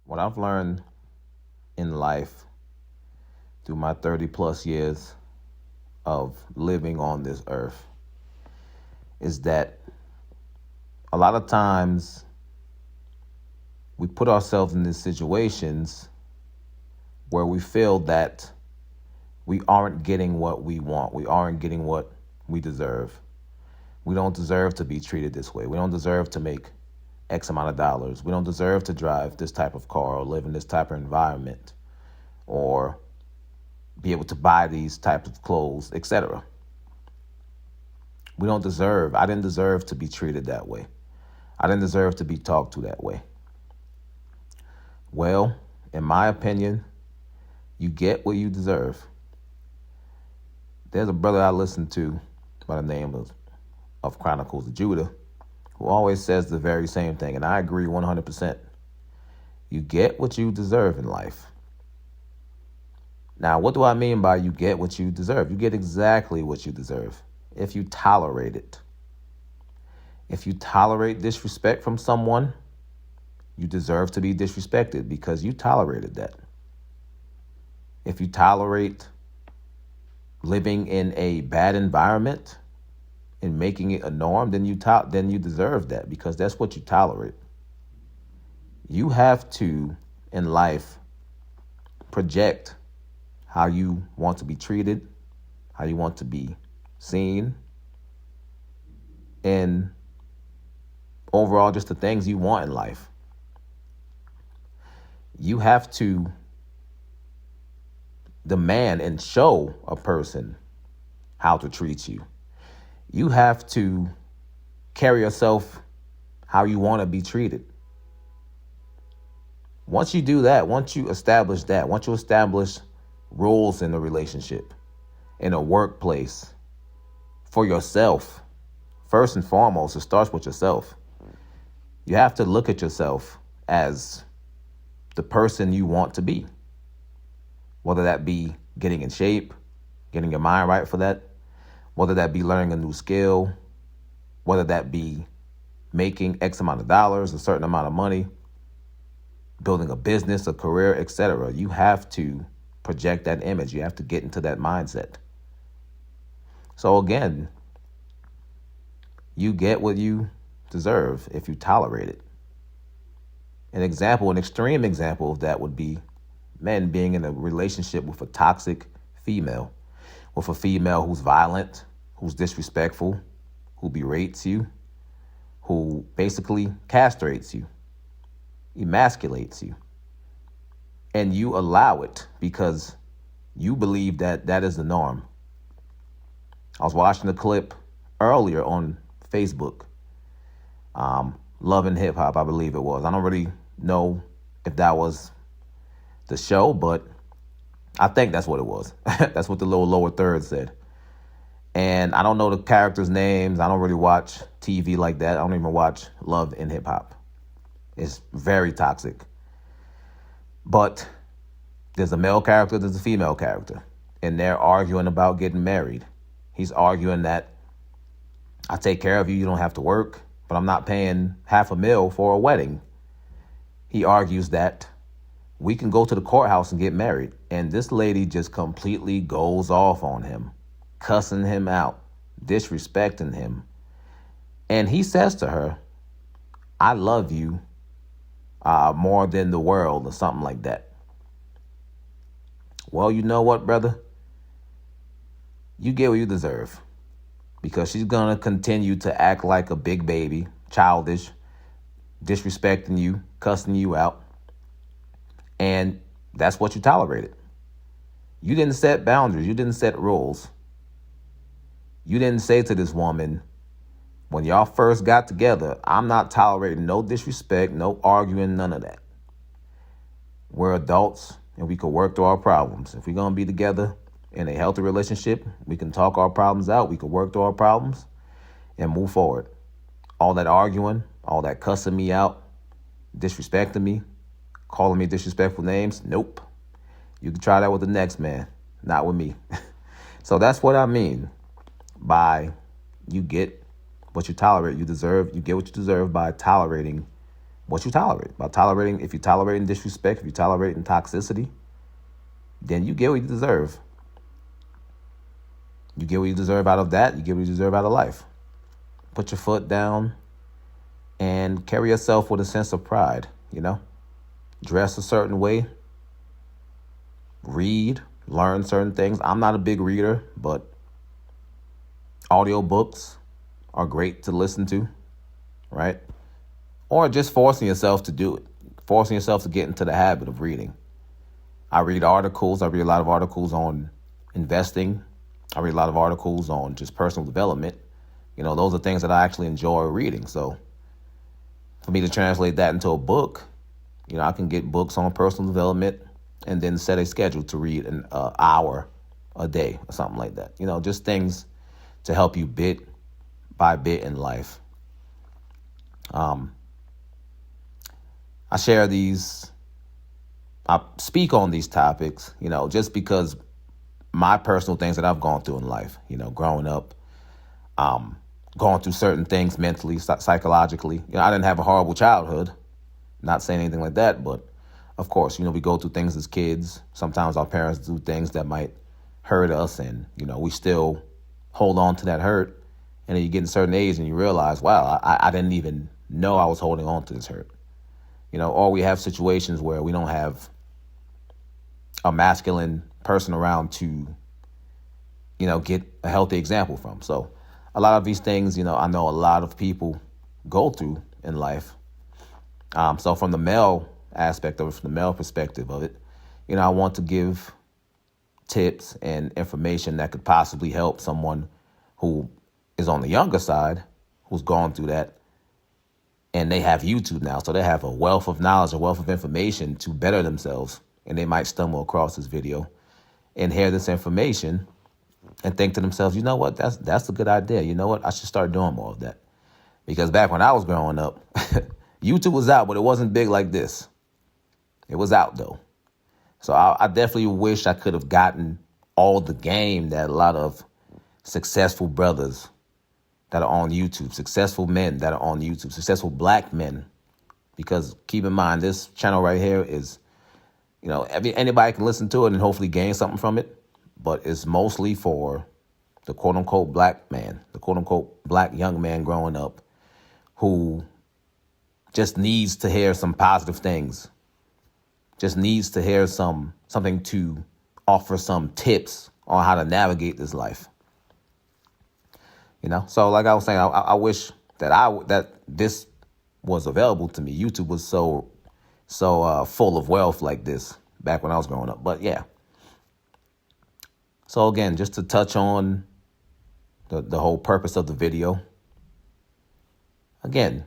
What I've learned in life through my 30 plus years of living on this earth is that a lot of times we put ourselves in these situations where we feel that we aren't getting what we want. We aren't getting what we deserve. We don't deserve to be treated this way. We don't deserve to make X amount of dollars. We don't deserve to drive this type of car or live in this type of environment or be able to buy these types of clothes, etc. I didn't deserve to be treated that way. I didn't deserve to be talked to that way. Well, in my opinion, you get what you deserve. There's a brother I listen to by the name of Chronicles of Judah who always says the very same thing, and I agree 100%. You get what you deserve in life. Now, what do I mean by you get what you deserve? You get exactly what you deserve if you tolerate it. If you tolerate disrespect from someone, you deserve to be disrespected because you tolerated that. If you tolerate living in a bad environment and making it a norm, then you deserve that because that's what you tolerate. You have to, in life, project how you want to be treated, how you want to be seen, and overall just the things you want in life. You have to demand and show a person how to treat you. You have to carry yourself how you want to be treated. Once you do that, once you establish rules in a relationship, in a workplace, for yourself, first and foremost, it starts with yourself. You have to look at yourself as the person you want to be, whether that be getting in shape, getting your mind right for that, whether that be learning a new skill, whether that be making X amount of dollars, a certain amount of money, building a business, a career, etc. You have to project that image. You have to get into that mindset. So again, you get what you deserve if you tolerate it. An extreme example of that would be men being in a relationship with a toxic female, with a female who's violent, who's disrespectful, who berates you, who basically castrates you, emasculates you, and you allow it because you believe that that is the norm. I was watching a clip earlier on Facebook, Love and Hip Hop, I believe it was. I don't really know if that was the show, but I think that's what it was. That's what the little lower third said. And I don't know the characters' names. I don't really watch TV like that. I don't even watch Love and Hip Hop. It's very toxic. But there's a male character, there's a female character, and they're arguing about getting married. He's arguing that I take care of you, you don't have to work, but I'm not paying $500,000 for a wedding. He argues that we can go to the courthouse and get married. And this lady just completely goes off on him, cussing him out, disrespecting him. And he says to her, I love you more than the world, or something like that. Well, you know what, brother? You get what you deserve. Because she's going to continue to act like a big baby, childish, disrespecting you, cussing you out. And that's what you tolerated. You didn't set boundaries. You didn't set rules. You didn't say to this woman, when y'all first got together, I'm not tolerating no disrespect, no arguing, none of that. We're adults and we can work through our problems. If we're going to be together in a healthy relationship, we can talk our problems out. We can work through our problems and move forward. All that arguing, all that cussing me out, disrespecting me, calling me disrespectful names, nope. You can try that with the next man, not with me. So that's what I mean by you get what you tolerate. You get what you deserve by tolerating what you tolerate. If you're tolerating disrespect, if you're tolerating toxicity, then you get what you deserve. You get what you deserve out of that. You get what you deserve out of life. Put your foot down and carry yourself with a sense of pride, Dress a certain way. Read, learn certain things. I'm not a big reader, but audiobooks are great to listen to, right? Or just forcing yourself to do it. Forcing yourself to get into the habit of reading. I read articles. I read a lot of articles on investing. I read a lot of articles on just personal development. Those are things that I actually enjoy reading. So for me to translate that into a book, I can get books on personal development and then set a schedule to read an hour a day or something like that. Just things to help you bit by bit in life. I speak on these topics, just because my personal things that I've gone through in life, growing up, going through certain things mentally, psychologically. I didn't have a horrible childhood, not saying anything like that, but of course, we go through things as kids. Sometimes our parents do things that might hurt us, and, we still hold on to that hurt. And then you get to a certain age and you realize, wow, I didn't even know I was holding on to this hurt. Or we have situations where we don't have a masculine person around to, get a healthy example from. So a lot of these things, I know a lot of people go through in life. So from the male aspect of it, from the male perspective of it, I want to give tips and information that could possibly help someone who is on the younger side, who's gone through that. And they have YouTube now, so they have a wealth of knowledge, a wealth of information to better themselves. And they might stumble across this video and hear this information and think to themselves, you know what, that's a good idea. You know what, I should start doing more of that. Because back when I was growing up, YouTube was out, but it wasn't big like this. It was out, though. So I definitely wish I could have gotten all the game that a lot of successful brothers that are on YouTube, successful men that are on YouTube, successful black men. Because keep in mind, this channel right here is, anybody can listen to it and hopefully gain something from it. But it's mostly for the quote unquote black man, the quote unquote black young man growing up who just needs to hear some positive things. Just needs to hear something to offer some tips on how to navigate this life. So like I was saying, I wish that this was available to me. YouTube was so full of wealth like this back when I was growing up. But yeah. So again, just to touch on the whole purpose of the video. Again,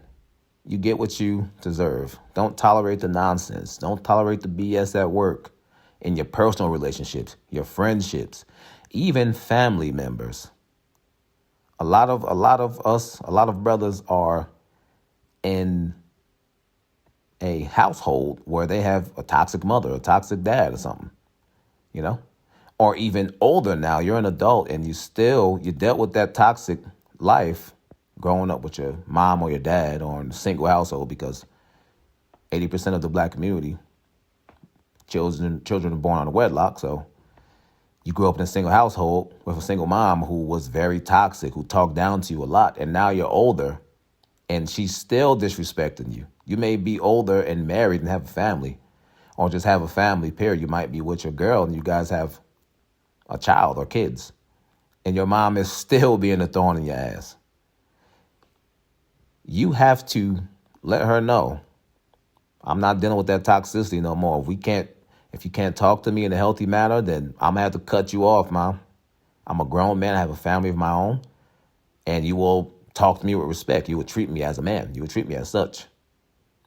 you get what you deserve. Don't tolerate the nonsense. Don't tolerate the BS at work, in your personal relationships, your friendships, even family members. A lot of brothers are in a household where they have a toxic mother, a toxic dad or something, or even older now. You're an adult and you dealt with that toxic life growing up with your mom or your dad or in a single household, because 80% of the black community, children are born out of wedlock. So you grew up in a single household with a single mom who was very toxic, who talked down to you a lot. And now you're older and she's still disrespecting you. You may be older and married and have a family, or just have a family, period. You might be with your girl and you guys have a child or kids, and your mom is still being a thorn in your ass. You have to let her know, I'm not dealing with that toxicity no more. If you can't talk to me in a healthy manner, then I'm gonna have to cut you off, Mom. I'm a grown man. I have a family of my own, and you will talk to me with respect. You will treat me as a man. You will treat me as such.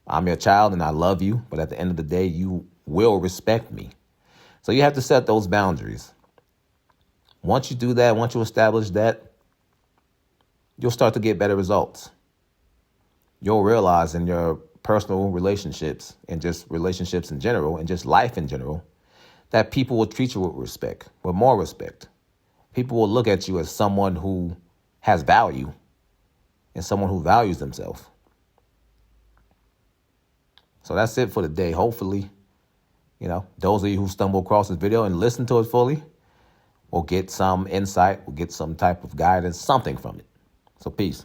I'm your child and I love you, but at the end of the day, you will respect me. So you have to set those boundaries. Once you do that, once you establish that, you'll start to get better results. You'll realize in your personal relationships and just relationships in general and just life in general, that people will treat you with respect, with more respect. People will look at you as someone who has value and someone who values themselves. So that's it for the day. Hopefully, those of you who stumble across this video and listen to it fully will get some insight, will get some type of guidance, something from it. So peace.